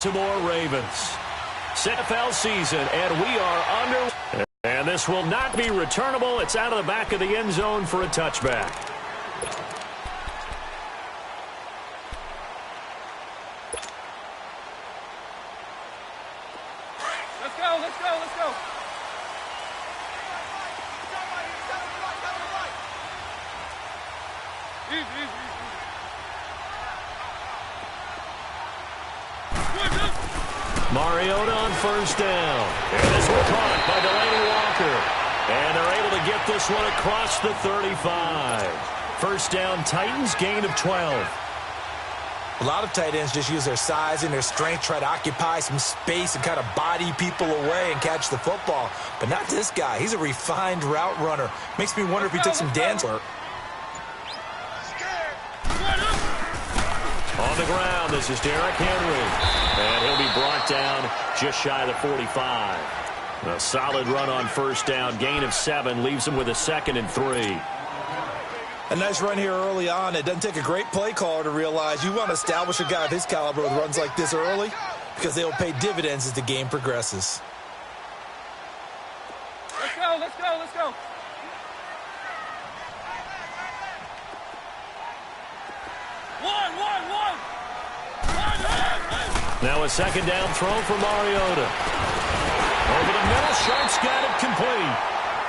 Baltimore Ravens. WFL season, and we are under. And this will not be returnable. It's out of the back of the end zone for a touchback. Let's go, let's go, let's go. Mariota on first down. And this one caught by Delaney Walker. And they're able to get this one across the 35. First down, Titans, gain of 12. A lot of tight ends just use their size and their strength, try to occupy some space and kind of body people away and catch the football. But not this guy. He's a refined route runner. Makes me wonder if he took some dance work. On the ground, this is Derrick Henry. And he'll be brought down just shy of the 45. A solid run on first down. Gain of 7 leaves him with a 2nd and 3. A nice run here early on. It doesn't take a great play caller to realize you want to establish a guy of his caliber with runs like this early because they will pay dividends as the game progresses. Let's go, let's go, let's go. One. Now a second down throw for Mariota. Over the middle, Sharp's got it complete.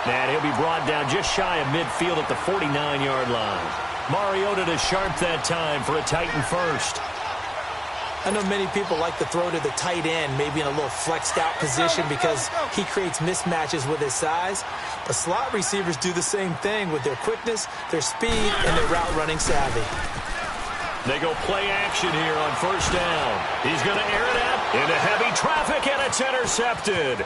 And he'll be brought down just shy of midfield at the 49-yard line. Mariota to Sharp that time for a Titan first. I know many people like to throw to the tight end, maybe in a little flexed out position because he creates mismatches with his size. But slot receivers do the same thing with their quickness, their speed, and their route running savvy. They go play action here on first down. He's going to air it out into heavy traffic, and it's intercepted.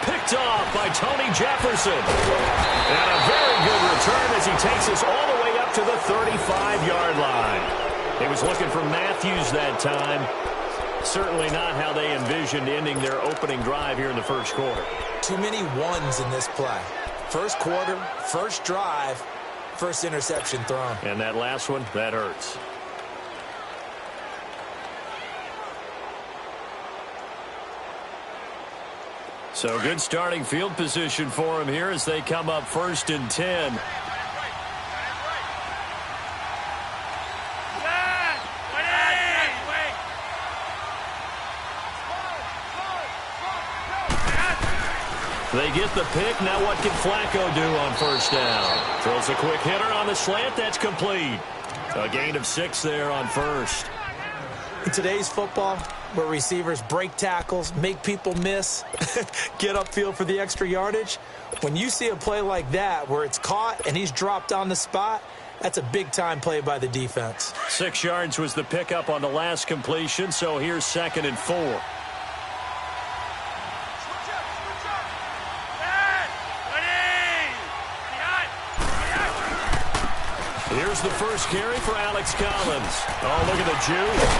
Picked off by Tony Jefferson. And a very good return as he takes us all the way up to the 35-yard line. He was looking for Matthews that time. Certainly not how they envisioned ending their opening drive here in the first quarter. Too many ones in this play. First quarter, first drive, first interception thrown. And that last one, that hurts. So good starting field position for him here as they come up 1st and 10. They get the pick. Now what can Flacco do on first down? Throws a quick hitter on the slant. That's complete. A gain of 6 there on first. In today's football, where receivers break tackles, make people miss, get upfield for the extra yardage, when you see a play like that where it's caught and he's dropped on the spot, that's a big-time play by the defense. 6 yards was the pickup on the last completion, so here's 2nd and 4. Here's the first carry for Alex Collins. Oh, look at the juke.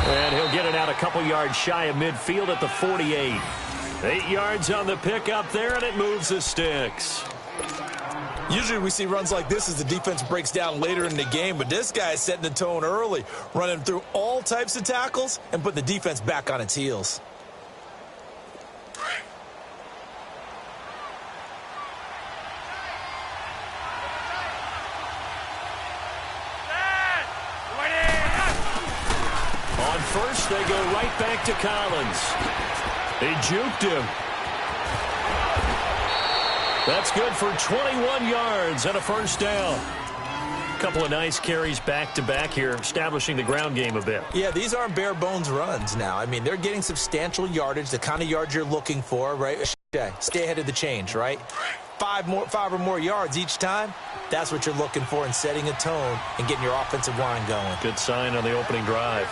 And he'll get it out a couple yards shy of midfield at the 48. 8 yards on the pickup there, and it moves the sticks. Usually we see runs like this as the defense breaks down later in the game, but this guy is setting the tone early, running through all types of tackles and putting the defense back on its heels. First, they go right back to Collins. They juked him. That's good for 21 yards and a first down. A couple of nice carries back-to-back here, establishing the ground game a bit. Yeah, these aren't bare-bones runs now. I mean, they're getting substantial yardage, the kind of yards you're looking for, right? Stay ahead of the change, right? 5 or more yards each time. That's what you're looking for in setting a tone and getting your offensive line going. Good sign on the opening drive.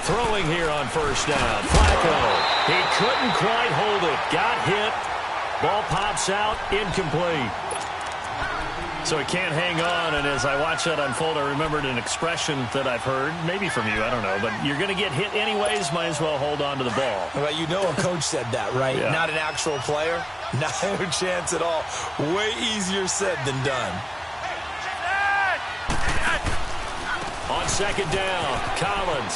Throwing here on first down. Flacco. He couldn't quite hold it. Got hit. Ball pops out. Incomplete. So he can't hang on. And as I watched that unfold, I remembered an expression that I've heard, maybe from you, I don't know, but you're going to get hit anyways, might as well hold on to the ball. Well, you know a coach said that, right? Yeah. Not an actual player. Not a chance at all. Way easier said than done. On second down, Collins.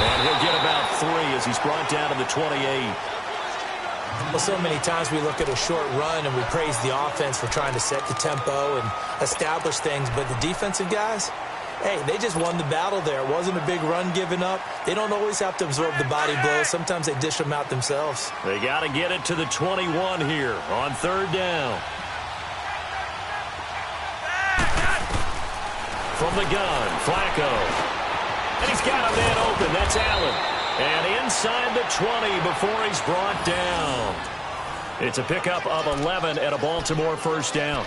And he'll get about 3 as he's brought down to the 28. Well, so many times we look at a short run and we praise the offense for trying to set the tempo and establish things, but the defensive guys, hey, they just won the battle there. It wasn't a big run given up. They don't always have to absorb the body blows. Sometimes they dish them out themselves. They got to get it to the 21 here on third down. From the gun, Flacco. And he's got a man open. That's Allen. And inside the 20 before he's brought down. It's a pickup of 11 and a Baltimore first down.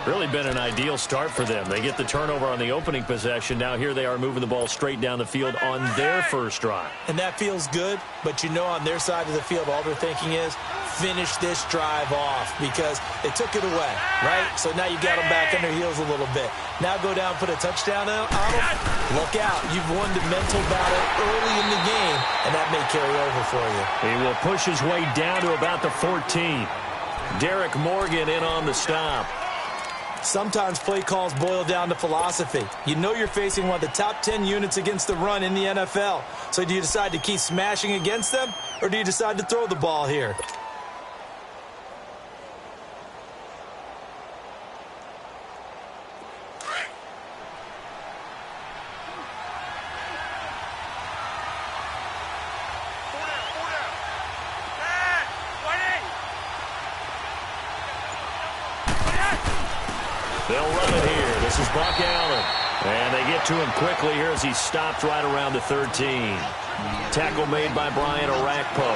Really been an ideal start for them. They get the turnover on the opening possession. Now here they are moving the ball straight down the field on their first drive. And that feels good, but you know on their side of the field all they're thinking is finish this drive off because they took it away, right? So now you got them back on their heels a little bit. Now go down, put a touchdown on them. Look out. You've won the mental battle early in the game, and that may carry over for you. He will push his way down to about the 14. Derek Morgan in on the stop. Sometimes play calls boil down to philosophy. You know you're facing one of the top 10 units against the run in the NFL. So do you decide to keep smashing against them, or do you decide to throw the ball here? They'll run it here. This is Buck Allen. And they get to him quickly here as he stopped right around the 13. Tackle made by Brian Orakpo.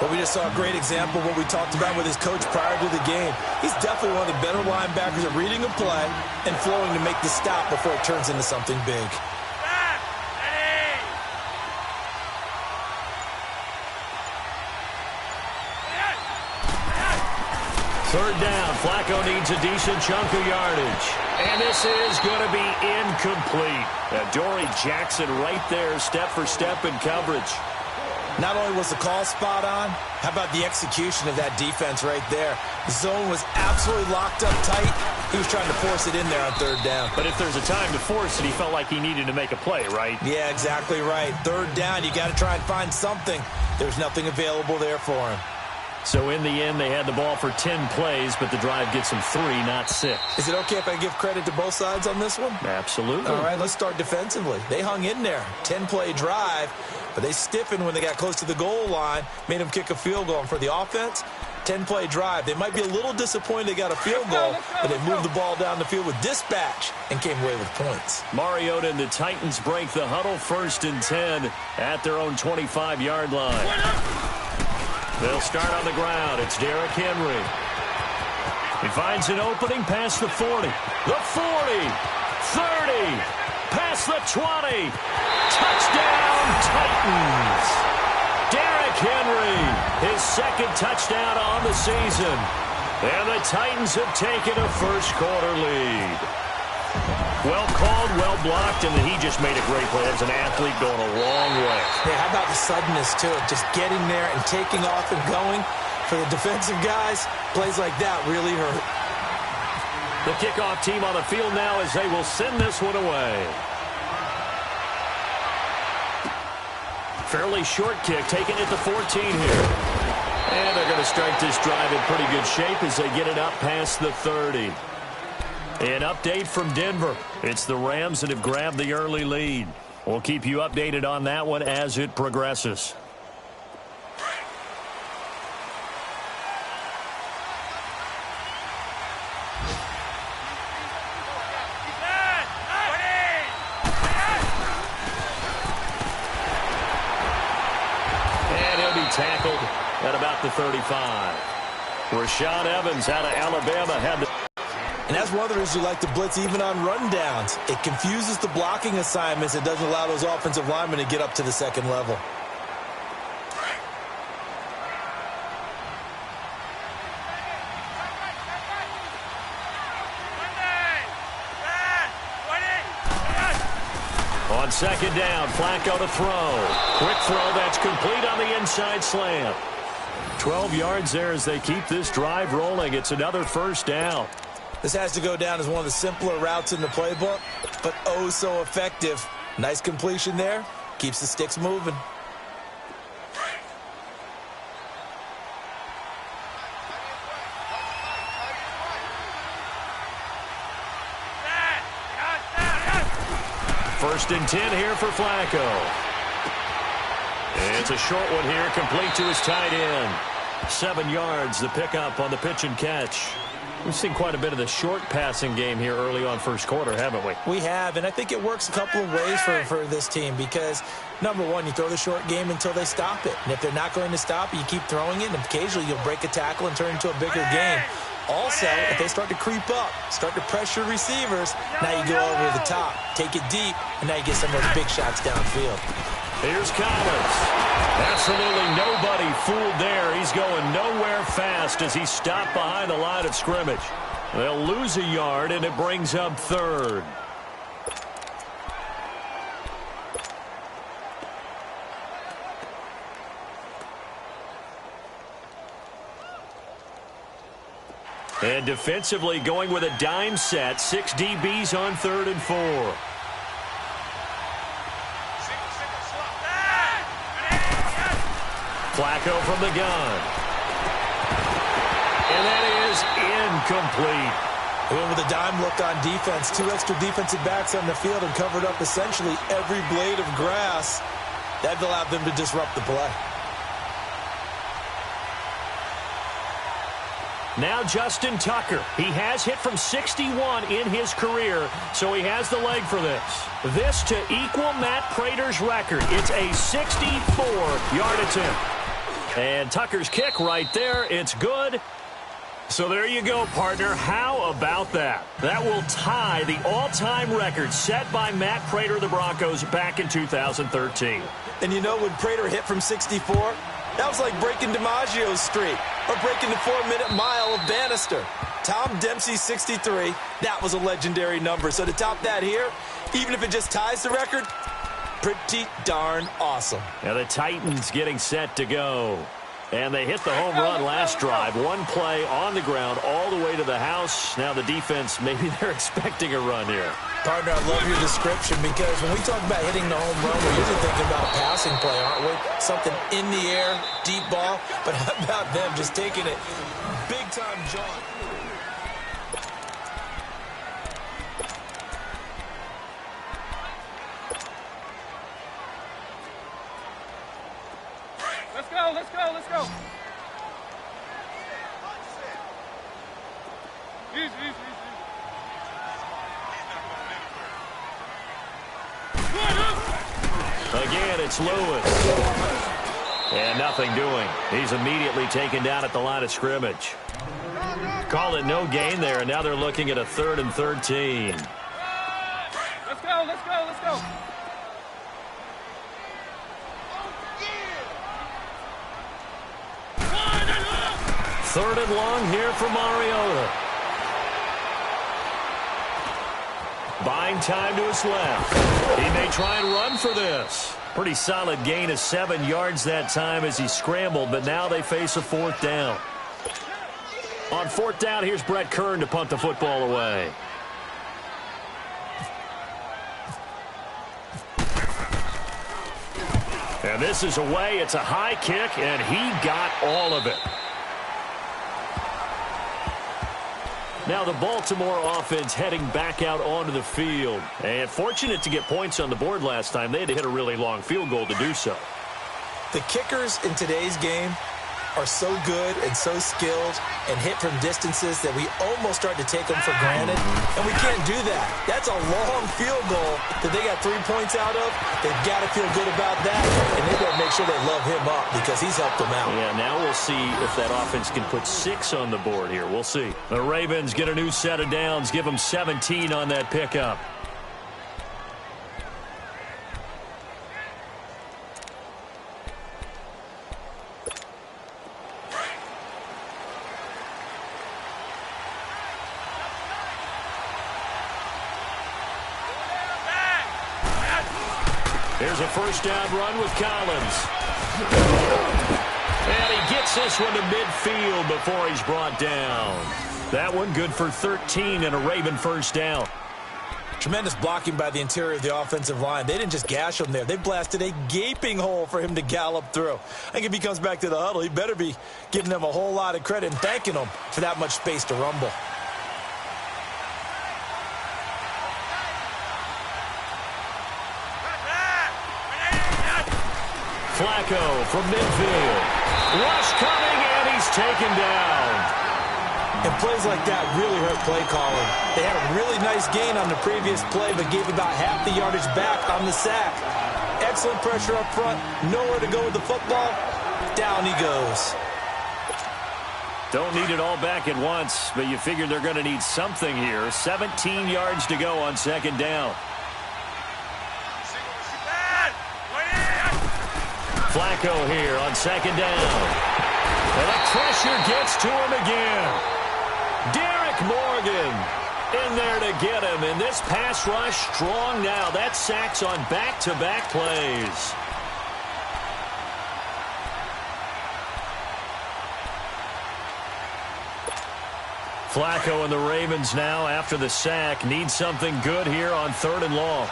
Well, we just saw a great example of what we talked about with his coach prior to the game. He's definitely one of the better linebackers at reading a play and flowing to make the stop before it turns into something big. Third down, Flacco needs a decent chunk of yardage. And this is going to be incomplete. Dory Jackson right there, step for step in coverage. Not only was the call spot on, how about the execution of that defense right there? The zone was absolutely locked up tight. He was trying to force it in there on third down. But if there's a time to force it, he felt like he needed to make a play, right? Yeah, exactly right. Third down, you got to try and find something. There's nothing available there for him. So in the end, they had the ball for 10 plays, but the drive gets them 3, not 6. Is it okay if I give credit to both sides on this one? Absolutely. All right, let's start defensively. They hung in there. 10-play drive, but they stiffened when they got close to the goal line, made them kick a field goal. And for the offense, 10-play drive. They might be a little disappointed they got a field goal, but they moved the ball down the field with dispatch and came away with points. Mariota and the Titans break the huddle 1st and 10 at their own 25-yard line. They'll start on the ground. It's Derrick Henry. He finds an opening past the 40. The 40. 30. Past the 20. Touchdown, Titans. Derrick Henry, his 2nd touchdown on the season. And the Titans have taken a first-quarter lead. Well called, well blocked, and he just made a great play. As an athlete going a long way. Yeah, how about the suddenness to it? Just getting there and taking off and going. For the defensive guys, plays like that really hurt. The kickoff team on the field now as they will send this one away. Fairly short kick, taken at the 14 here. And they're going to start this drive in pretty good shape as they get it up past the 30. An update from Denver. It's the Rams that have grabbed the early lead. We'll keep you updated on that one as it progresses. And he'll be tackled at about the 35. Rashaan Evans out of Alabama had the... And that's one of the reasons you like to blitz even on rundowns. It confuses the blocking assignments. It doesn't allow those offensive linemen to get up to the second level. On second down, Flacco to throw. Quick throw that's complete on the inside slant. 12 yards there as they keep this drive rolling. It's another first down. This has to go down as one of the simpler routes in the playbook, but oh so effective. Nice completion there. Keeps the sticks moving. First and 10 here for Flacco. And it's a short one here, complete to his tight end. 7 yards, the pickup on the pitch and catch. We've seen quite a bit of the short passing game here early on first quarter, haven't we? We have, and I think it works a couple of ways for this team because, number one, you throw the short game until they stop it. And if they're not going to stop it, you keep throwing it, and occasionally you'll break a tackle and turn it into a bigger game. Also, if they start to creep up, start to pressure receivers, now you go over the top, take it deep, and now you get some of those big shots downfield. Here's Collins. Absolutely nobody fooled there. He's going nowhere fast as he stopped behind the line of scrimmage. They'll lose a yard, and it brings up third. And defensively going with a dime set. 6 DBs on 3rd and 4. Flacco from the gun. And that is incomplete. They went with a dime look on defense. 2 extra defensive backs on the field and covered up essentially every blade of grass. That allowed them to disrupt the play. Now Justin Tucker. He has hit from 61 in his career, so he has the leg for this. This to equal Matt Prater's record. It's a 64-yard attempt. And Tucker's kick right there. It's good. So there you go, partner. How about that? That will tie the all-time record set by Matt Prater of the Broncos back in 2013. And you know when Prater hit from 64, that was like breaking DiMaggio's streak or breaking the 4-minute mile of Bannister. Tom Dempsey's 63, that was a legendary number. So to top that here, even if it just ties the record, pretty darn awesome. Now the Titans getting set to go. And they hit the home run last drive. One play on the ground all the way to the house. Now the defense, maybe they're expecting a run here. Partner, I love your description because when we talk about hitting the home run, we're usually thinking about a passing play, aren't we? Something in the air, deep ball. But how about them just taking it big-time jaunt? Let's go. Easy. Again, it's Lewis. And nothing doing. He's immediately taken down at the line of scrimmage. Call it no gain there, and now they're looking at a 3rd and 13. Let's go. 3rd and long here for Mariota. Buying time to his left. He may try and run for this. Pretty solid gain of 7 yards that time as he scrambled, but now they face a 4th down. On 4th down, here's Brett Kern to punt the football away. And this is away. It's a high kick, and he got all of it. Now the Baltimore offense heading back out onto the field. And fortunate to get points on the board last time. They had to hit a really long field goal to do so. The kickers in today's game are so good and so skilled and hit from distances that we almost start to take them for granted. And we can't do that. That's a long field goal that they got 3 points out of. They've got to feel good about that. And they've got to make sure they love him up because he's helped them out. Yeah, now we'll see if that offense can put 6 on the board here. We'll see. The Ravens get a new set of downs. Give them 17 on that pickup. Here's a 1st down run with Collins. And he gets this one to midfield before he's brought down. That one good for 13 and a Raven first down. Tremendous blocking by the interior of the offensive line. They didn't just gash him there. They blasted a gaping hole for him to gallop through. I think if he comes back to the huddle, he better be giving them a whole lot of credit and thanking them for that much space to rumble. Flacco from midfield. Rush coming, and he's taken down. And plays like that really hurt play calling. They had a really nice gain on the previous play, but gave about half the yardage back on the sack. Excellent pressure up front. Nowhere to go with the football. Down he goes. Don't need it all back at once, but you figure they're going to need something here. 17 yards to go on second down. Flacco here on second down. And the pressure gets to him again. Derek Morgan in there to get him. And this pass rush strong now. That's sacks on back-to-back plays. Flacco and the Ravens now after the sack need something good here on 3rd and long.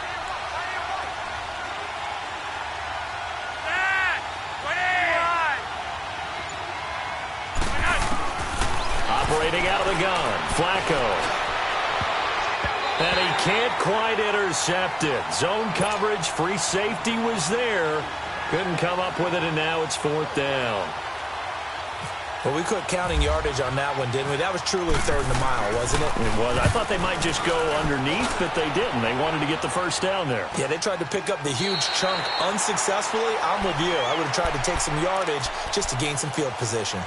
Operating out of the gun, Flacco. And he can't quite intercept it. Zone coverage, free safety was there. Couldn't come up with it, and now it's 4th down. Well, we quit counting yardage on that one, didn't we? That was truly 3rd and a mile, wasn't it? It was. I thought they might just go underneath, but they didn't. They wanted to get the first down there. Yeah, they tried to pick up the huge chunk unsuccessfully. I'm with you. I would have tried to take some yardage just to gain some field position.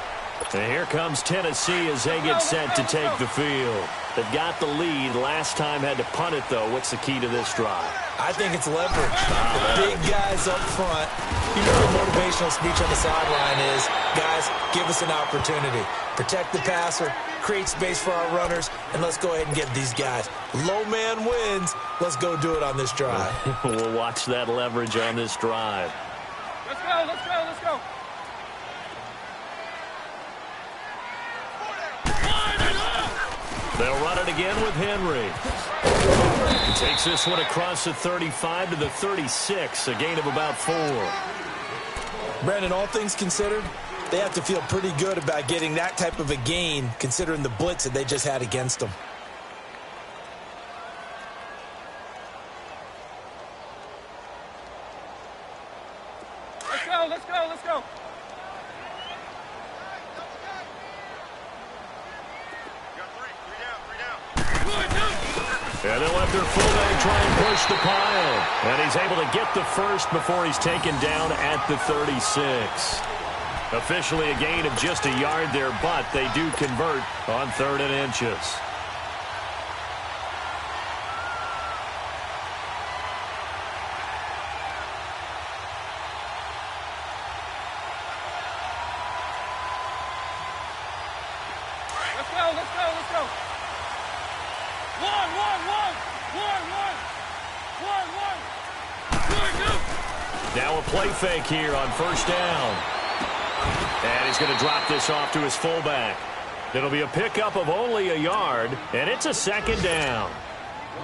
And here comes Tennessee as they get set to take the field. They've got the lead. Last time had to punt it, though. What's the key to this drive? I think it's leverage. The big guys up front. You know the motivational speech on the sideline is, guys, give us an opportunity. Protect the passer, create space for our runners, and let's go ahead and get these guys. Low man wins. Let's go do it on this drive. We'll watch that leverage on this drive. Let's go, let's go, let's go. They'll run it again with Henry. He takes this one across the 35 to the 36, a gain of about 4. Brandon, all things considered, they have to feel pretty good about getting that type of a gain, considering the blitz that they just had against them. Let's go, let's go, let's go. And they'll let their fullback try and push the pile. And he's able to get the first before he's taken down at the 36. Officially a gain of just a yard there, but they do convert on 3rd and inches. Let's go, let's go, let's go. One. Now a play fake here on 1st down. And he's going to drop this off to his fullback. It'll be a pickup of only a yard, and it's a 2nd down.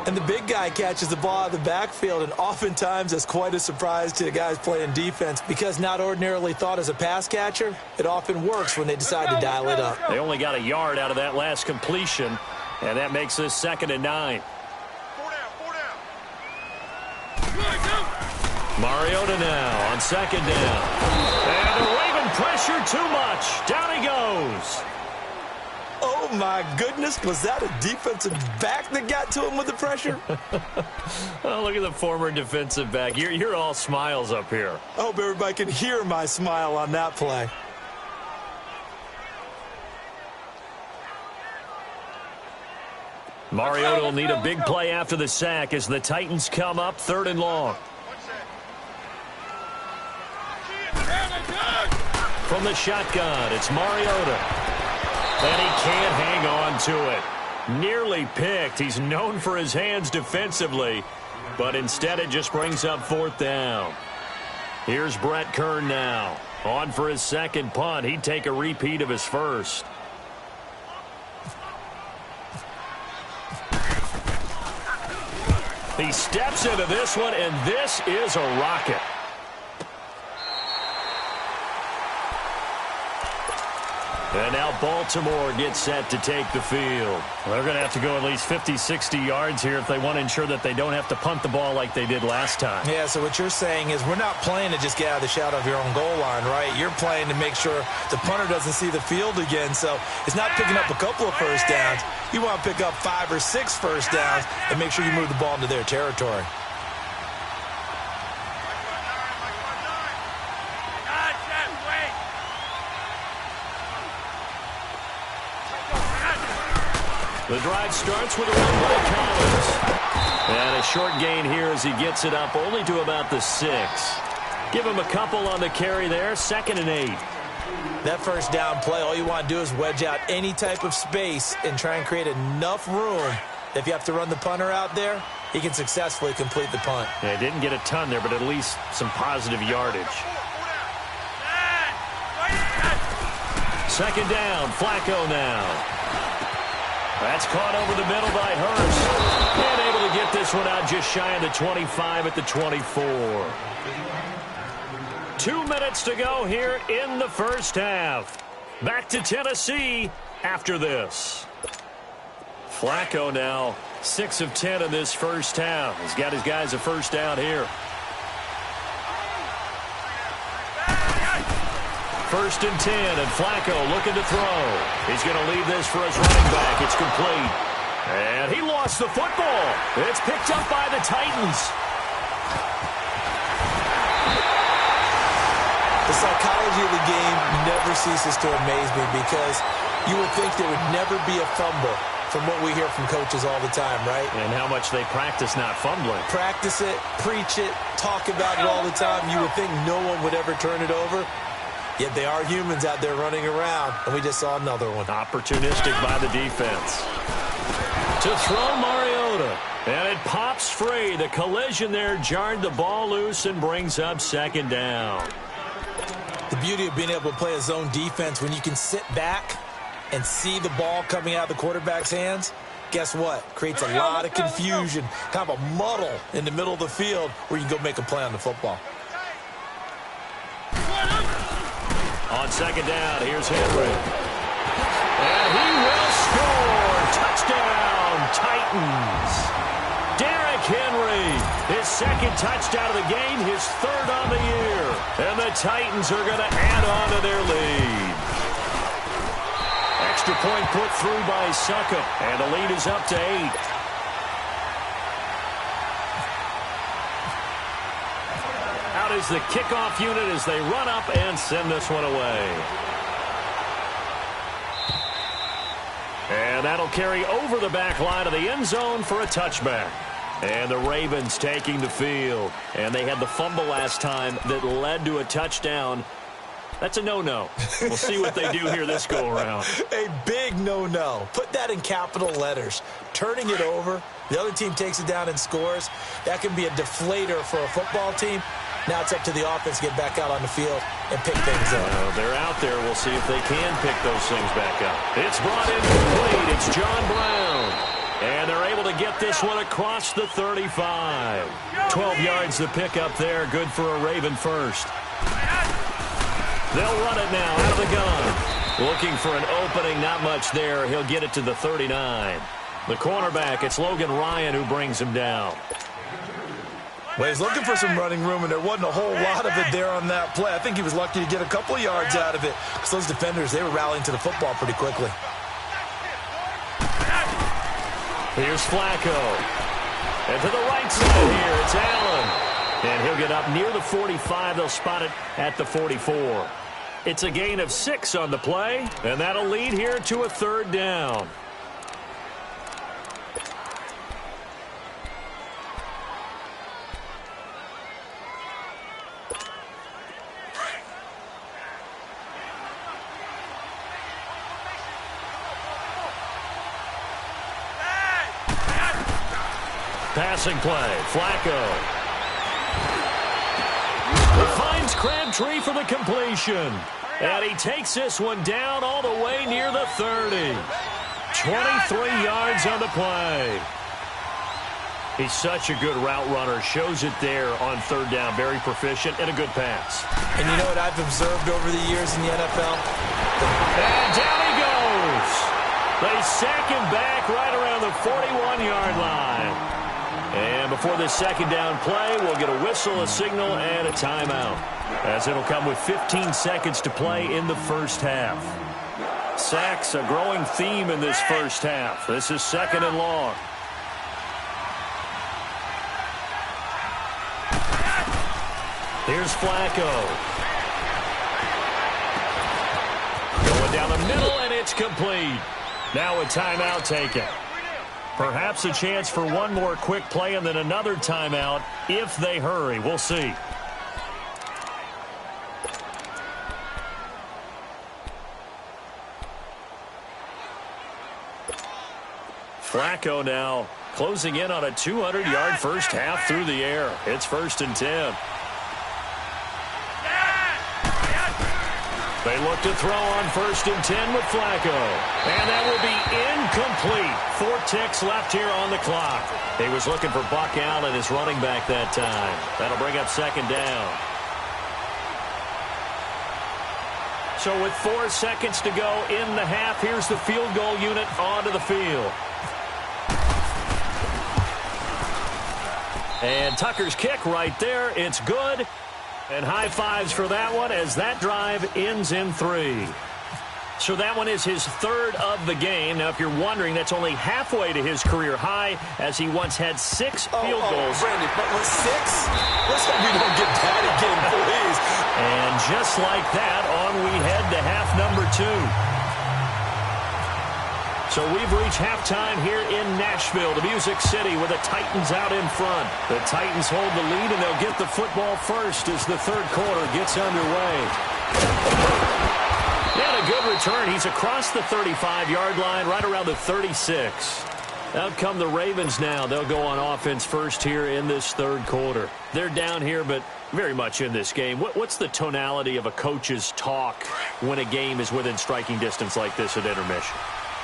And the big guy catches the ball out of the backfield, and oftentimes that's quite a surprise to the guys playing defense because not ordinarily thought as a pass catcher, it often works when they decide to dial it up. They only got a yard out of that last completion, and that makes this 2nd and 9. Mariota now on 2nd down. And the Raven pressure too much. Down he goes. Oh, my goodness. Was that a defensive back that got to him with the pressure? Oh, look at the former defensive back. You're all smiles up here. I hope everybody can hear my smile on that play. Mariota will need a big play after the sack as the Titans come up 3rd and long. From the shotgun, it's Mariota. And he can't hang on to it. Nearly picked. He's known for his hands defensively, but instead it just brings up 4th down. Here's Brett Kern now. On for his 2nd punt. He'd take a repeat of his first. He steps into this one, and this is a rocket. And now Baltimore gets set to take the field. Well, they're going to have to go at least 50, 60 yards here if they want to ensure that they don't have to punt the ball like they did last time. Yeah, so what you're saying is we're not playing to just get out of the shadow of your own goal line, right? You're playing to make sure the punter doesn't see the field again. So it's not picking up a couple of first downs. You want to pick up 5 or 6 first downs and make sure you move the ball into their territory. The drive starts with a run by Collins. And a short gain here as he gets it up only to about the 6. Give him a couple on the carry there, 2nd and 8. That first down play, all you want to do is wedge out any type of space and try and create enough room. If you have to run the punter out there, he can successfully complete the punt. Yeah, didn't get a ton there, but at least some positive yardage. 2nd down, Flacco now. That's caught over the middle by Hurst. And able to get this one out just shy of the 25 at the 24. 2 minutes to go here in the first half. Back to Tennessee after this. Flacco now 6 of 10 in this first half. He's got his guys a first down here. 1st and 10, and Flacco looking to throw. He's going to leave this for his running back. It's complete. And he lost the football. It's picked up by the Titans. The psychology of the game never ceases to amaze me because you would think there would never be a fumble from what we hear from coaches all the time, right? And how much they practice not fumbling. Practice it, preach it, talk about it all the time. You would think no one would ever turn it over. Yet they are humans out there running around, and we just saw another one. Opportunistic by the defense. To throw Mariota, and it pops free. The collision there jarred the ball loose and brings up 2nd down. The beauty of being able to play a zone defense when you can sit back and see the ball coming out of the quarterback's hands, guess what? Creates a lot of confusion, kind of a muddle in the middle of the field where you can go make a play on the football. On 2nd down, here's Henry. And he will score. Touchdown, Titans. Derrick Henry, his 2nd touchdown of the game, his 3rd on the year. And the Titans are going to add on to their lead. Extra point put through by Succop, and the lead is up to 8. Out is the kickoff unit as they run up and send this one away. And that'll carry over the back line of the end zone for a touchback. And the Ravens taking the field. And they had the fumble last time that led to a touchdown. That's a no-no. We'll see what they do here this go-around. A big no-no. Put that in capital letters. Turning it over, the other team takes it down and scores. That can be a deflator for a football team. Now it's up to the offense to get back out on the field and pick things up. Well, they're out there. We'll see if they can pick those things back up. It's brought in complete. It's John Brown. And they're able to get this one across the 35. 12 yards to pick up there. Good for a Raven first. They'll run it now out of the gun. Looking for an opening. Not much there. He'll get it to the 39. The cornerback, it's Logan Ryan who brings him down. Well, he's looking for some running room, and there wasn't a whole lot of it there on that play. I think he was lucky to get a couple of yards out of it because those defenders, they were rallying to the football pretty quickly. Here's Flacco. And to the right side here, it's Allen. And he'll get up near the 45. They'll spot it at the 44. It's a gain of 6 on the play, and that'll lead here to a 3rd down. Passing play, Flacco. He finds Crabtree for the completion. And he takes this one down all the way near the 30. 23 yards on the play. He's such a good route runner. Shows it there on third down. Very proficient and a good pass. And you know what I've observed over the years in the NFL? And down he goes. They sack him back right around the 41-yard line. And before this second down play, we'll get a whistle, a signal, and a timeout, as it'll come with 15 seconds to play in the first half. Sacks, a growing theme in this first half. This is second and long. Here's Flacco. Going down the middle, and it's complete. Now a timeout taken. Perhaps a chance for one more quick play and then another timeout if they hurry. We'll see. Flacco now closing in on a 200-yard first half through the air. It's 1st and 10. They look to throw on 1st and 10 with Flacco. And that will be incomplete. 4 ticks left here on the clock. He was looking for Buck Allen, his running back that time. That'll bring up second down. So with 4 seconds to go in the half, here's the field goal unit onto the field. And Tucker's kick right there. It's good. And high fives for that one as that drive ends in 3. So that one is his 3rd of the game. Now, if you're wondering, that's only halfway to his career high, as he once had 6 field goals. Brandon, but with 6? Let's hope we don't get that again, please. And just like that, on we head to half number 2. So we've reached halftime here in Nashville, the Music City, with the Titans out in front. The Titans hold the lead, and they'll get the football first as the third quarter gets underway. And a good return. He's across the 35-yard line, right around the 36. Out come the Ravens now. They'll go on offense first here in this third quarter. They're down here, but very much in this game. What's the tonality of a coach's talk when a game is within striking distance like this at intermission?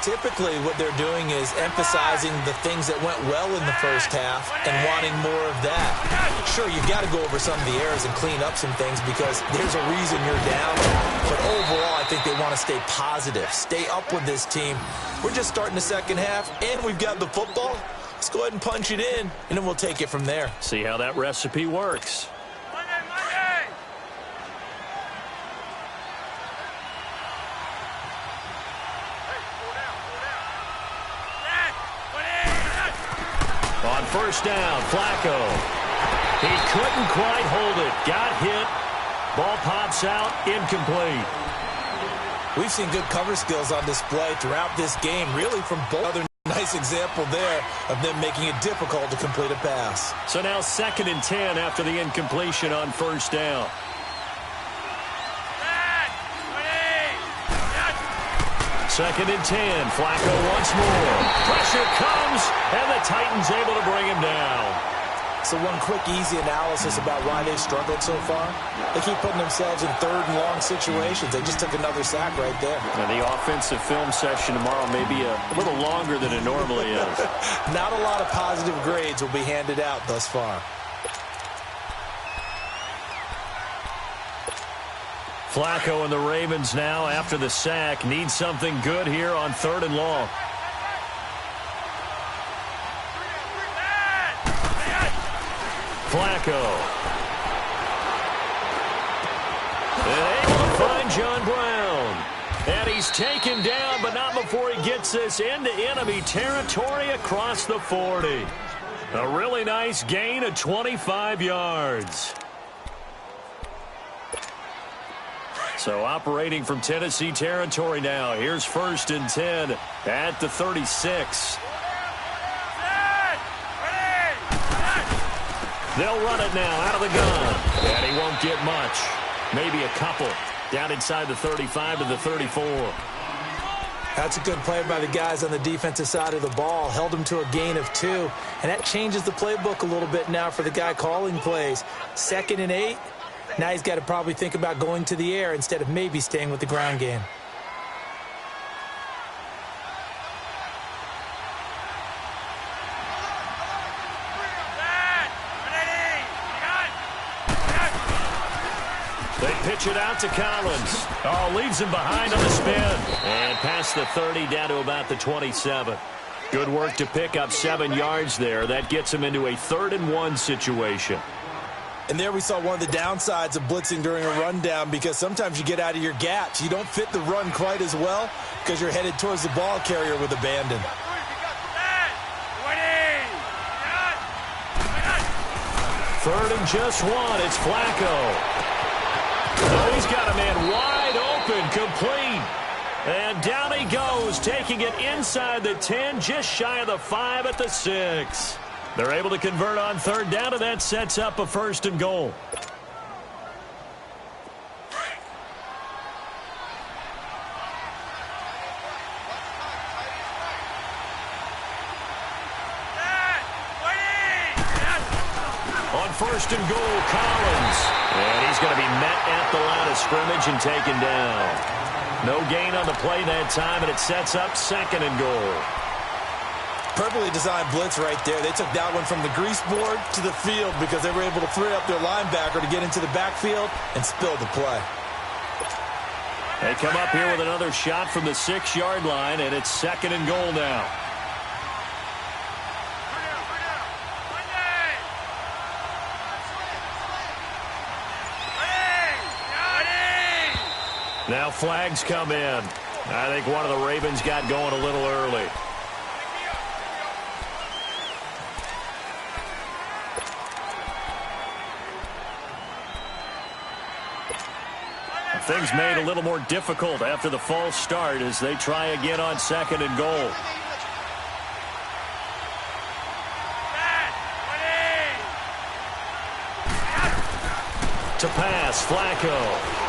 Typically, what they're doing is emphasizing the things that went well in the first half and wanting more of that. Sure, you've got to go over some of the errors and clean up some things because there's a reason you're down. But overall, I think they want to stay positive, stay up with this team. We're just starting the second half, and we've got the football. Let's go ahead and punch it in, and then we'll take it from there. See how that recipe works. On first down, Flacco. He couldn't quite hold it. Got hit. Ball pops out. Incomplete. We've seen good cover skills on display throughout this game, really from both. Another nice example there of them making it difficult to complete a pass. So now 2nd and 10 after the incompletion on first down. Second and 10. Flacco once more. Pressure comes, and the Titans able to bring him down. So one quick, easy analysis about why they struggled so far. They keep putting themselves in 3rd and long situations. They just took another sack right there. Now, the offensive film session tomorrow may be a little longer than it normally is. Not a lot of positive grades will be handed out thus far. Flacco and the Ravens now, after the sack, need something good here on 3rd and long. Flacco. And able to find John Brown. And he's taken down, but not before he gets this into enemy territory across the 40. A really nice gain of 25 yards. So operating from Tennessee territory now. Here's 1st and 10 at the 36. They'll run it now out of the gun. And he won't get much. Maybe a couple. Down inside the 35 to the 34. That's a good play by the guys on the defensive side of the ball. Held them to a gain of 2. And that changes the playbook a little bit now for the guy calling plays. 2nd and 8. Now he's got to probably think about going to the air instead of maybe staying with the ground game. They pitch it out to Collins. Oh, leaves him behind on the spin. And past the 30, down to about the 27. Good work to pick up 7 yards there. That gets him into a 3rd-and-1 situation. And there we saw one of the downsides of blitzing during a rundown, because sometimes you get out of your gaps. You don't fit the run quite as well because you're headed towards the ball carrier with abandon. 3rd and just 1. It's Flacco. Oh, he's got a man wide open, complete. And down he goes, taking it inside the 10, just shy of the 5 at the 6. They're able to convert on 3rd down, and that sets up a 1st and goal. On 1st and goal, Collins. And he's going to be met at the line of scrimmage and taken down. No gain on the play that time, and it sets up 2nd and goal. Perfectly designed blitz right there. They took that one from the grease board to the field because they were able to free up their linebacker to get into the backfield and spill the play. They come up here with another shot from the 6-yard line, and it's 2nd and goal now. Now flags come in. I think one of the Ravens got going a little early. Things made a little more difficult after the false start as they try again on 2nd and goal. To pass, Flacco.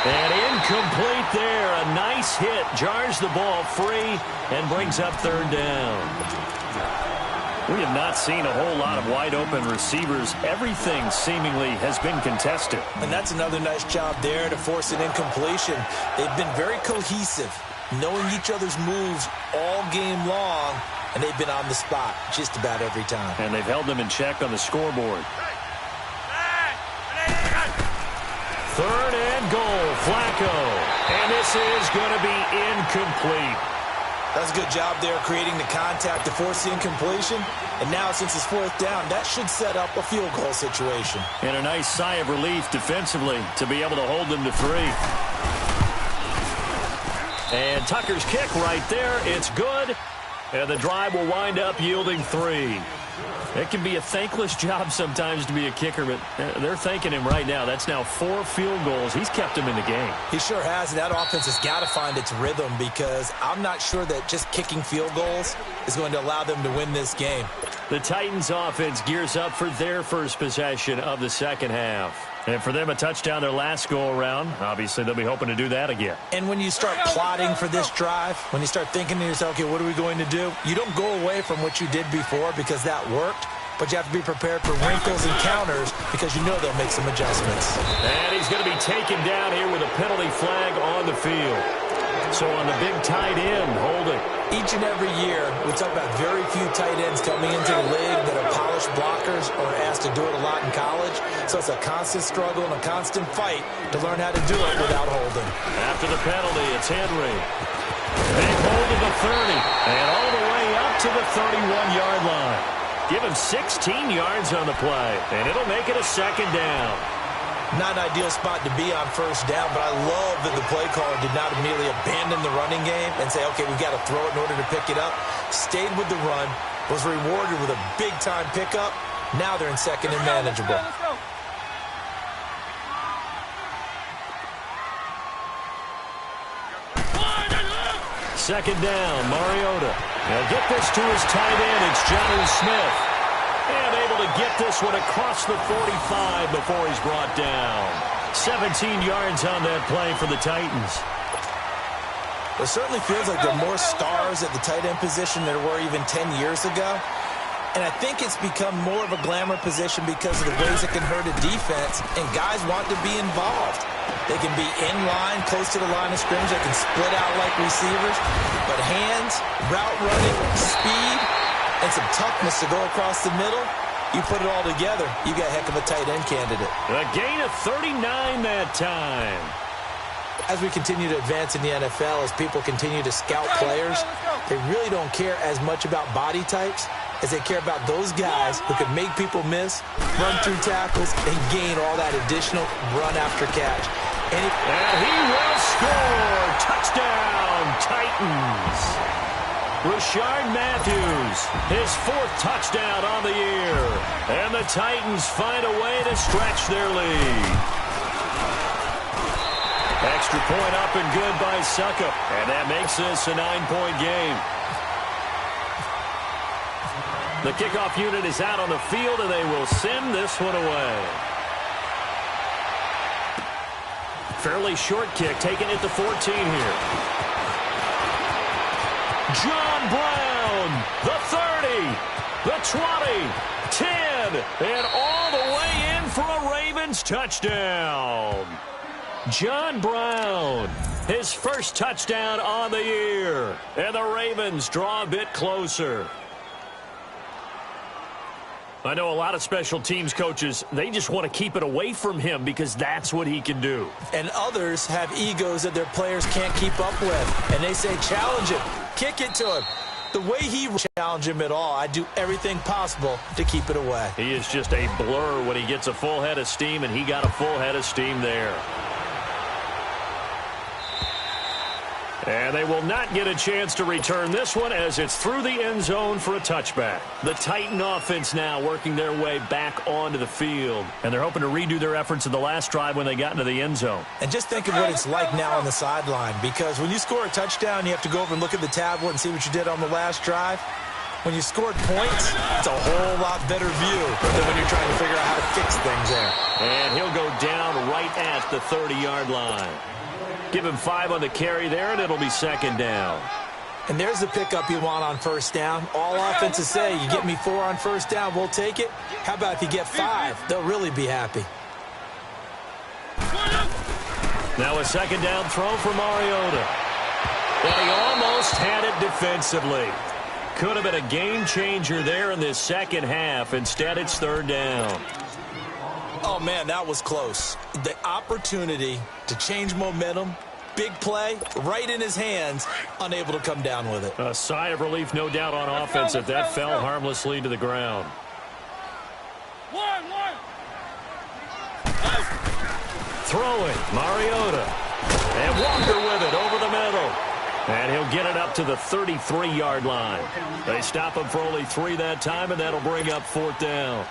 And incomplete there. A nice hit. Jars the ball free and brings up 3rd down. We have not seen a whole lot of wide-open receivers. Everything seemingly has been contested. And that's another nice job there to force an incompletion. They've been very cohesive, knowing each other's moves all game long, and they've been on the spot just about every time. And they've held them in check on the scoreboard. 3rd and goal, Flacco. And this is going to be incomplete. That's a good job there creating the contact to force the incompletion. And now, since it's 4th down, that should set up a field goal situation. And a nice sigh of relief defensively to be able to hold them to 3. And Tucker's kick right there. It's good. And the drive will wind up yielding 3. It can be a thankless job sometimes to be a kicker, but they're thanking him right now. That's now 4 field goals. He's kept them in the game. He sure has, and that offense has got to find its rhythm, because I'm not sure that just kicking field goals is going to allow them to win this game. The Titans offense gears up for their first possession of the 2nd half. And for them, a touchdown their last go-around. Obviously, they'll be hoping to do that again. And when you start plotting for this drive, when you start thinking to yourself, okay, what are we going to do? You don't go away from what you did before because that worked, but you have to be prepared for wrinkles and counters because you know they'll make some adjustments. And he's going to be taken down here with a penalty flag on the field. So on the big tight end, holding. Each and every year, we talk about very few tight ends coming into the league that are polished blockers or asked to do it a lot in college. So it's a constant struggle and a constant fight to learn how to do it without holding. After the penalty, it's Henry. Big hold of the 30 and all the way up to the 31-yard line. Give him 16 yards on the play, and it'll make it a 2nd down. Not an ideal spot to be on 1st down, but I love that the play caller did not immediately abandon the running game and say, okay, we've got to throw it in order to pick it up. Stayed with the run, was rewarded with a big-time pickup. Now they're in 2nd and manageable. Let's go. 2nd down, Mariota. Now get this to his tight end. It's Johnny Smith. And able to get this one across the 45 before he's brought down. 17 yards on that play for the Titans. It certainly feels like there are more stars at the tight end position than there were even 10 years ago. And I think it's become more of a glamour position because of the ways it can hurt a defense, and guys want to be involved. They can be in line, close to the line of scrimmage. They can split out like receivers. But hands, route running, speed, and some toughness to go across the middle, You put it all together, you got a heck of a tight end candidate. A gain of 39 that time. As we continue to advance in the NFL, as people continue to scout players, they really don't care as much about body types as they care about those guys who can make people miss, run through tackles, and gain all that additional run after catch. And he will score. Touchdown, Titans. Rashard Matthews, his 4th touchdown on the year. And the Titans find a way to stretch their lead. Extra point up and good by Suckup. And that makes this a 9-point game. The kickoff unit is out on the field, and they will send this one away. Fairly short kick, taking it to 14 here. John Brown, the 30, the 20, 10, and all the way in for a Ravens touchdown. John Brown, his first touchdown on the year, and the Ravens draw a bit closer. I know a lot of special teams coaches, they just want to keep it away from him because that's what he can do. And others have egos that their players can't keep up with. And they say, challenge him, kick it to him. The way he challenged him at all, I do everything possible to keep it away. He is just a blur when he gets a full head of steam, and he got a full head of steam there. And they will not get a chance to return this one as it's through the end zone for a touchback. The Titan offense now working their way back onto the field. And they're hoping to redo their efforts in the last drive when they got into the end zone. And just think of what it's like now on the sideline. Because when you score a touchdown, you have to go over and look at the tablet and see what you did on the last drive. When you scored points, it's a whole lot better view than when you're trying to figure out how to fix things there. And he'll go down right at the 30-yard line. Give him 5 on the carry there, and it'll be 2nd down. And there's the pickup you want on 1st down. All offenses say, you get me 4 on 1st down, we'll take it. How about if you get 5? They'll really be happy. Now a 2nd down throw for Mariota. And he almost had it defensively. Could have been a game changer there in this second half. Instead, it's 3rd down. Oh, man, that was close. The opportunity to change momentum, big play, right in his hands, unable to come down with it. A sigh of relief, no doubt, on offense if that fell harmlessly to the ground. Throwing, Mariota. And Walker with it over the middle. And he'll get it up to the 33-yard line. They stop him for only 3 that time, and that'll bring up 4th down.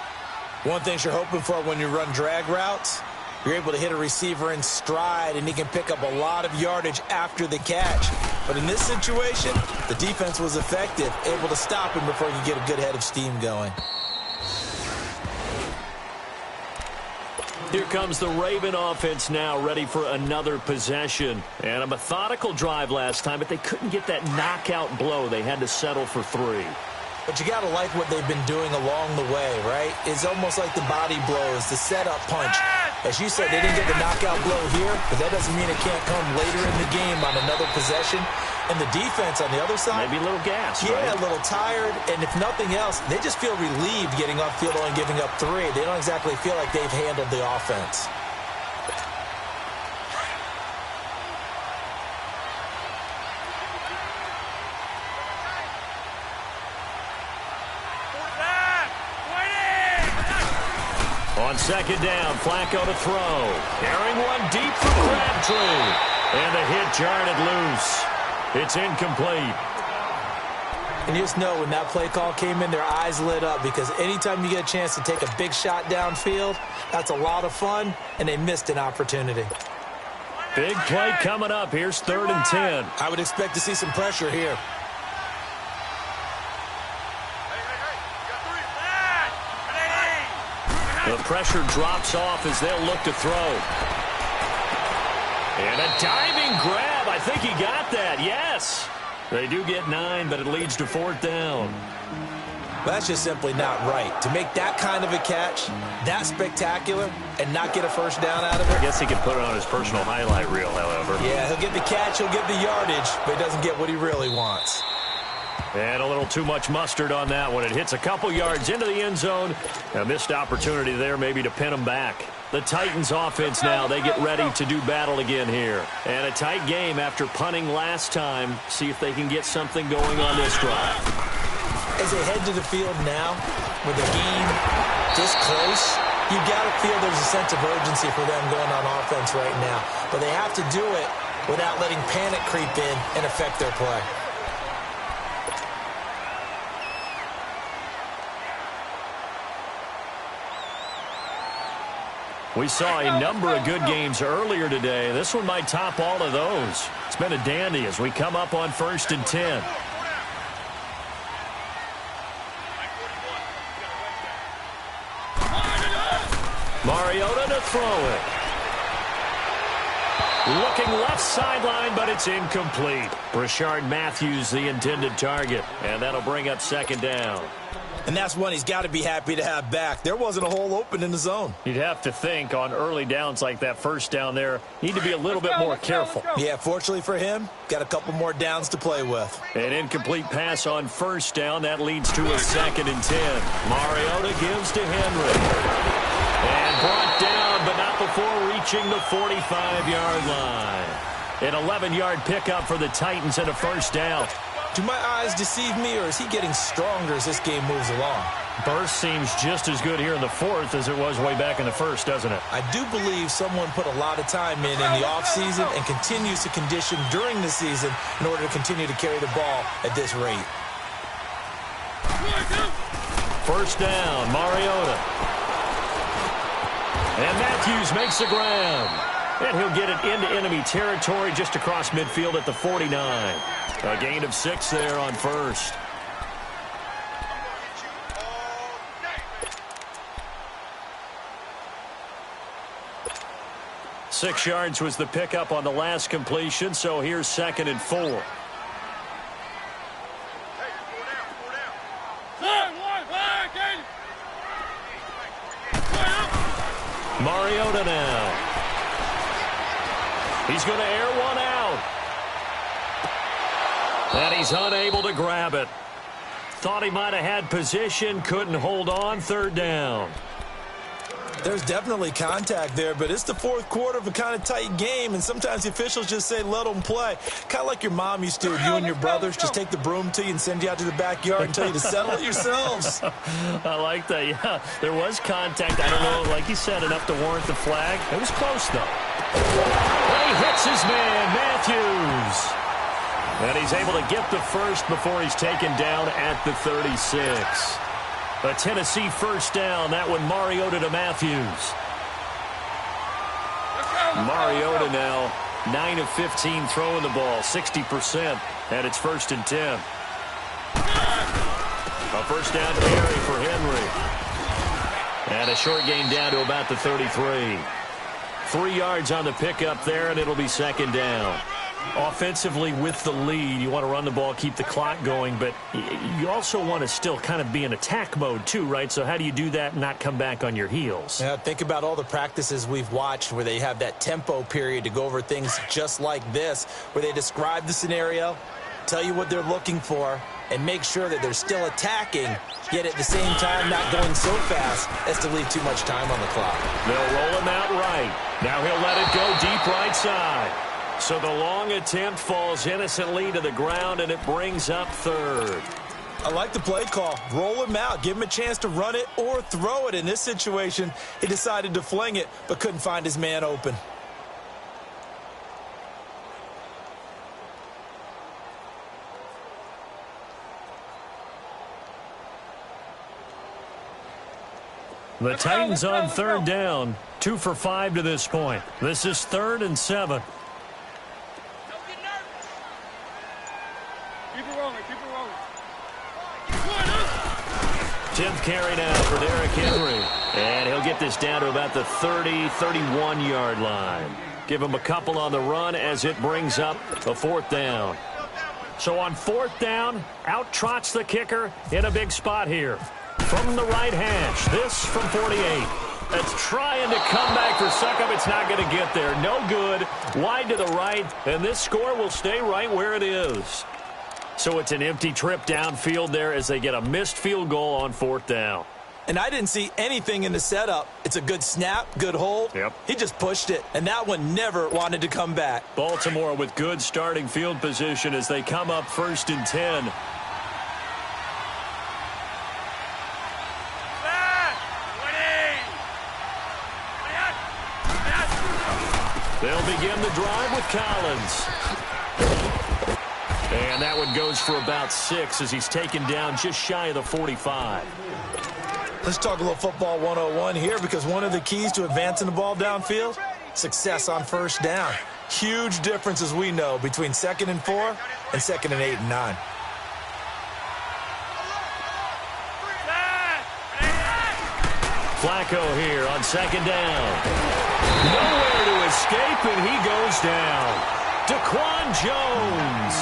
One thing you're hoping for when you run drag routes, you're able to hit a receiver in stride, and he can pick up a lot of yardage after the catch. But in this situation, the defense was effective, able to stop him before he could get a good head of steam going. Here comes the Raven offense now, ready for another possession. And a methodical drive last time, but they couldn't get that knockout blow. They had to settle for 3. But you got to like what they've been doing along the way, right? It's almost like the body blows, the setup punch. As you said, they didn't get the knockout blow here, but that doesn't mean it can't come later in the game on another possession. And the defense on the other side, maybe a little gas, yeah, right? A little tired. And if nothing else, they just feel relieved getting upfield and giving up 3. They don't exactly feel like they've handled the offense. On 2nd down, Flacco to throw. Carrying one deep for Crabtree. And the hit jarred it loose. It's incomplete. And you just know when that play call came in, their eyes lit up because anytime you get a chance to take a big shot downfield, that's a lot of fun, and they missed an opportunity. Big play coming up. Here's 3rd and 10. I would expect to see some pressure here. The pressure drops off as they'll look to throw. And a diving grab. I think he got that. Yes. They do get 9, but it leads to 4th down. That's just simply not right. To make that kind of a catch, that spectacular, and not get a 1st down out of it. I guess he could put it on his personal highlight reel, however. Yeah, he'll get the catch, he'll get the yardage, but he doesn't get what he really wants. And a little too much mustard on that one. It hits a couple yards into the end zone. A missed opportunity there maybe to pin them back. The Titans offense now, they get ready to do battle again here. And a tight game after punting last time. See if they can get something going on this drive. As they head to the field now, with the game this close, you got to feel there's a sense of urgency for them going on offense right now. But they have to do it without letting panic creep in and affect their play. We saw a number of good games earlier today. This one might top all of those. It's been a dandy as we come up on 1st and 10. Mariota to throw it. Looking left sideline, but it's incomplete. Rashard Matthews, the intended target. And that'll bring up 2nd down. And that's one he's got to be happy to have back. There wasn't a hole open in the zone. You'd have to think on early downs like that 1st down there, need to be a little bit more careful. Yeah, fortunately for him, got a couple more downs to play with. An incomplete pass on 1st down. That leads to a 2nd and 10. Mariota gives to Henry. And brought down, but not before reaching the 45-yard line. An 11-yard pickup for the Titans and a 1st down. Do my eyes deceive me, or is he getting stronger as this game moves along? Burst seems just as good here in the 4th as it was way back in the 1st, doesn't it? I do believe someone put a lot of time in the offseason and continues to condition during the season in order to continue to carry the ball at this rate. 1st down, Mariota. And Matthews makes the ground. And he'll get it into enemy territory just across midfield at the 49. A gain of 6 there on 1st. Six yards was the pickup on the last completion, so here's 2nd and 4. Mariota now. He's going to air one out. And he's unable to grab it. Thought he might have had position, couldn't hold on. 3rd down. There's definitely contact there, but it's the 4th quarter of a kind of tight game, and sometimes the officials just say let them play. Kind of like your mom used to, you and your brothers, just take the broom to you and send you out to the backyard and tell you to settle it yourselves. I like that, yeah. There was contact. I don't know, like you said, enough to warrant the flag. It was close, though. He hits his man, Matthews. And he's able to get the 1st before he's taken down at the 36. A Tennessee 1st down. That one Mariota to Matthews. Mariota now 9 of 15 throwing the ball, 60%. And it's 1st and 10. A 1st down carry for Henry. And a short gain down to about the 33. 3 yards on the pickup there, and it'll be 2nd down. Offensively with the lead, you want to run the ball, keep the clock going, but you also want to still kind of be in attack mode too, right? So how do you do that and not come back on your heels? Yeah, think about all the practices we've watched where they have that tempo period to go over things just like this, where they describe the scenario, tell you what they're looking for, and make sure that they're still attacking, yet at the same time not going so fast as to leave too much time on the clock. They'll roll him out right. Now he'll let it go deep right side. So the long attempt falls innocently to the ground, and it brings up 3rd. I like the play call. Roll him out. Give him a chance to run it or throw it. In this situation, he decided to fling it, but couldn't find his man open. The Titans on 3rd down. 2 for 5 to this point. This is 3rd and 7. Keep it rolling, keep it rolling. 10th carry now for Derrick Henry. And he'll get this down to about the 30, 31-yard line. Give him a couple on the run as it brings up a 4th down. So on 4th down, out trots the kicker in a big spot here. From the right hash, this from 48. It's trying to come back for Suckup. It's not going to get there. No good. Wide to the right, and this score will stay right where it is. So it's an empty trip downfield there as they get a missed field goal on 4th down. And I didn't see anything in the setup. It's a good snap, good hold. Yep. He just pushed it, and that one never wanted to come back. Baltimore with good starting field position as they come up 1st and 10. They'll begin the drive with Collins. And that one goes for about 6 as he's taken down just shy of the 45. Let's talk a little football 101 here, because one of the keys to advancing the ball downfield, success on 1st down. Huge difference, as we know, between 2nd and 4 and 2nd and 8 and 9. Flacco here on 2nd down. Nowhere to escape, and he goes down. Daquan Jones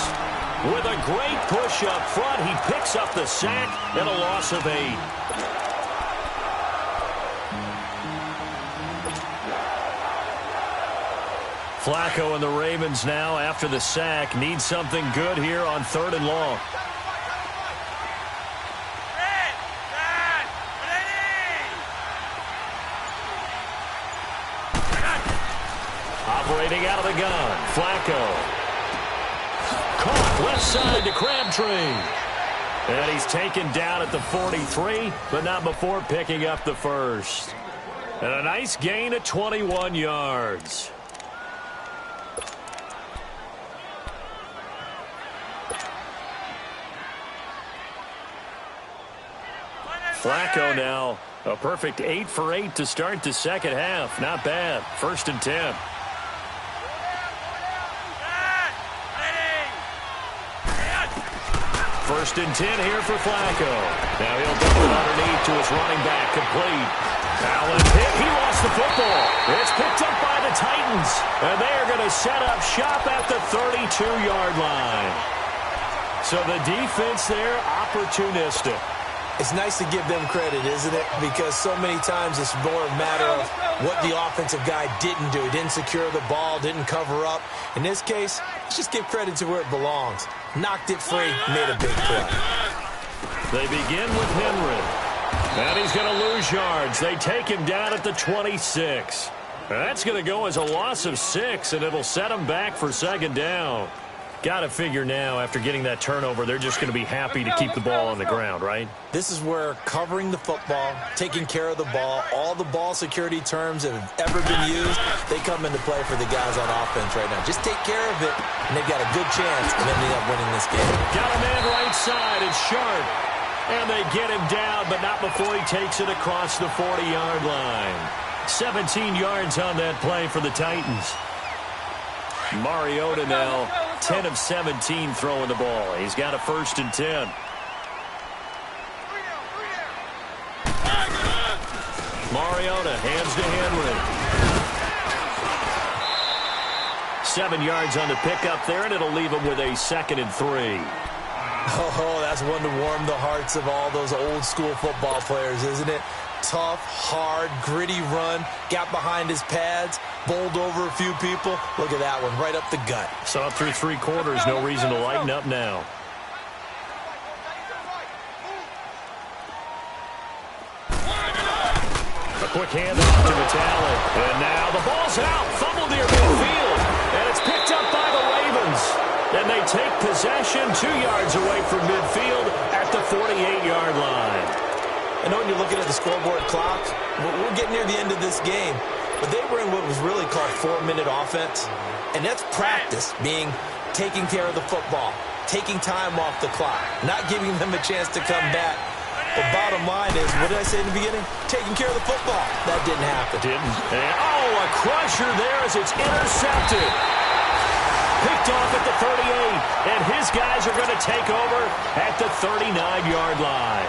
with a great push up front. He picks up the sack and a loss of 8. Flacco and the Ravens now, after the sack, need something good here on 3rd and long. Operating out of the gun, Flacco. Caught left side to Crabtree. And he's taken down at the 43, but not before picking up the 1st. And a nice gain of 21 yards. Flacco now, a perfect 8 for 8 to start the 2nd half. Not bad. 1st and 10. First and 10 here for Flacco. Now he'll dump it underneath to his running back, complete. Allen hit. He lost the football. It's picked up by the Titans. And they are going to set up shop at the 32-yard line. So the defense there, opportunistic. It's nice to give them credit, isn't it? Because so many times it's more a matter of what the offensive guy didn't do. He didn't secure the ball, didn't cover up. In this case, let's just give credit to where it belongs. Knocked it free, made a big play. They begin with Henry. And he's going to lose yards. They take him down at the 26. That's going to go as a loss of 6, and it'll set him back for 2nd down. Got to figure now, after getting that turnover, they're just going to be happy to keep the ball on the ground, right? This is where covering the football, taking care of the ball, all the ball security terms that have ever been used, they come into play for the guys on offense right now. Just take care of it, and they've got a good chance of ending up winning this game. Got a man right side. It's Sharp. And they get him down, but not before he takes it across the 40-yard line. 17 yards on that play for the Titans. Mariota now 10 of 17 throwing the ball. He's got a 1st and 10. Mariota hands to Henry. 7 yards on the pickup there, and it'll leave him with a 2nd and 3. Oh, that's one to warm the hearts of all those old school football players, isn't it? Tough, hard, gritty run, got behind his pads, bowled over a few people. Look at that one, right up the gut. Saw it through 3 quarters, no reason to lighten up now. A quick handoff to Vitale. And now the ball's out, fumbled near midfield, and it's picked up by the Ravens. And they take possession 2 yards away from midfield at the 48-yard line. I know when you're looking at the scoreboard clock, we're getting near the end of this game, but they were in what was really called 4-minute offense, and that's practice, being taking care of the football, taking time off the clock, not giving them a chance to come back. But bottom line is, what did I say in the beginning? Taking care of the football. That didn't happen. Didn't. And, a crusher there as it's intercepted. Picked off at the 38, and his guys are going to take over at the 39-yard line.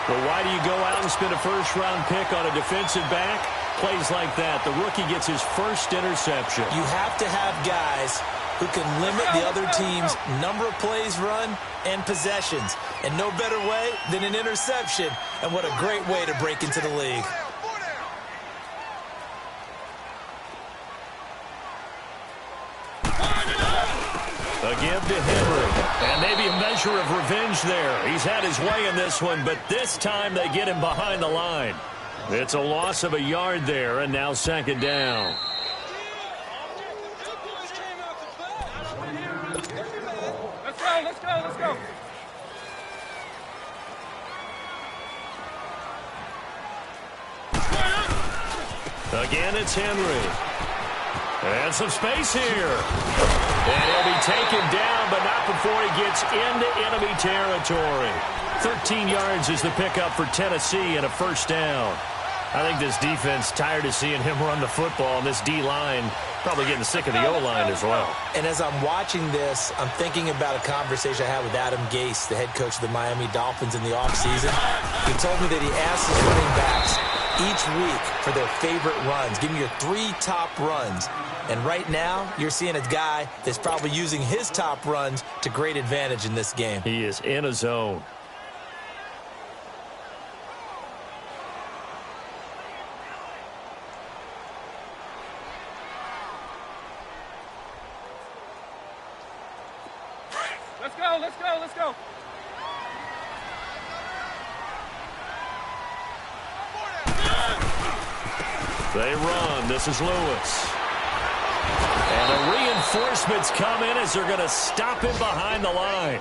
Well, why do you go out and spend a first-round pick on a defensive back? Plays like that. The rookie gets his first interception. You have to have guys who can limit the other team's number of plays run and possessions. And no better way than an interception. And what a great way to break into the league. A give to Henry. And maybe a measure of revenge there. He's had his way in this one, but this time they get him behind the line. It's a loss of a yard there, and now second down. Let's go, let's go, let's go. Again, it's Henry. And some space here. And he'll be taken down, but not before he gets into enemy territory. 13 yards is the pickup for Tennessee and a first down. I think this defense tired of seeing him run the football, and this D-line probably getting sick of the O-line as well. And as I'm watching this, I'm thinking about a conversation I had with Adam Gase, the head coach of the Miami Dolphins in the offseason. He told me that he asked his running backs each week for their favorite runs. Give me your 3 top runs. And right now, you're seeing a guy that's probably using his top runs to great advantage in this game. He is in a zone. Let's go, let's go, let's go. They run. This is Lewis. And the reinforcements come in as they're going to stop him behind the line.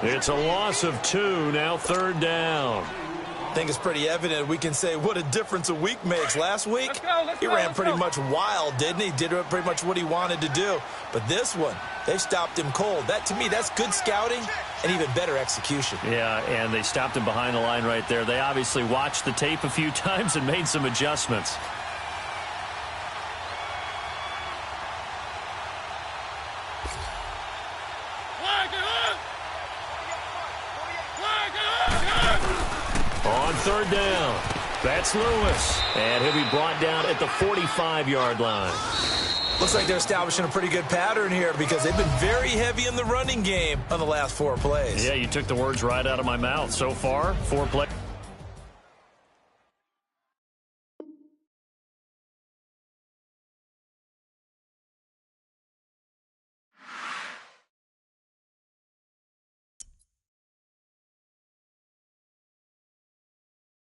It's a loss of 2, now third down. I think it's pretty evident. We can say what a difference a week makes. Last week, he ran pretty much wild, didn't he? Did pretty much what he wanted to do. But this one, they stopped him cold. That, to me, that's good scouting and even better execution. Yeah, and they stopped him behind the line right there. They obviously watched the tape a few times and made some adjustments. On third down, that's Lewis. And he'll be brought down at the 45-yard line. Looks like they're establishing a pretty good pattern here because they've been very heavy in the running game on the last 4 plays. Yeah, you took the words right out of my mouth. So far, 4 plays.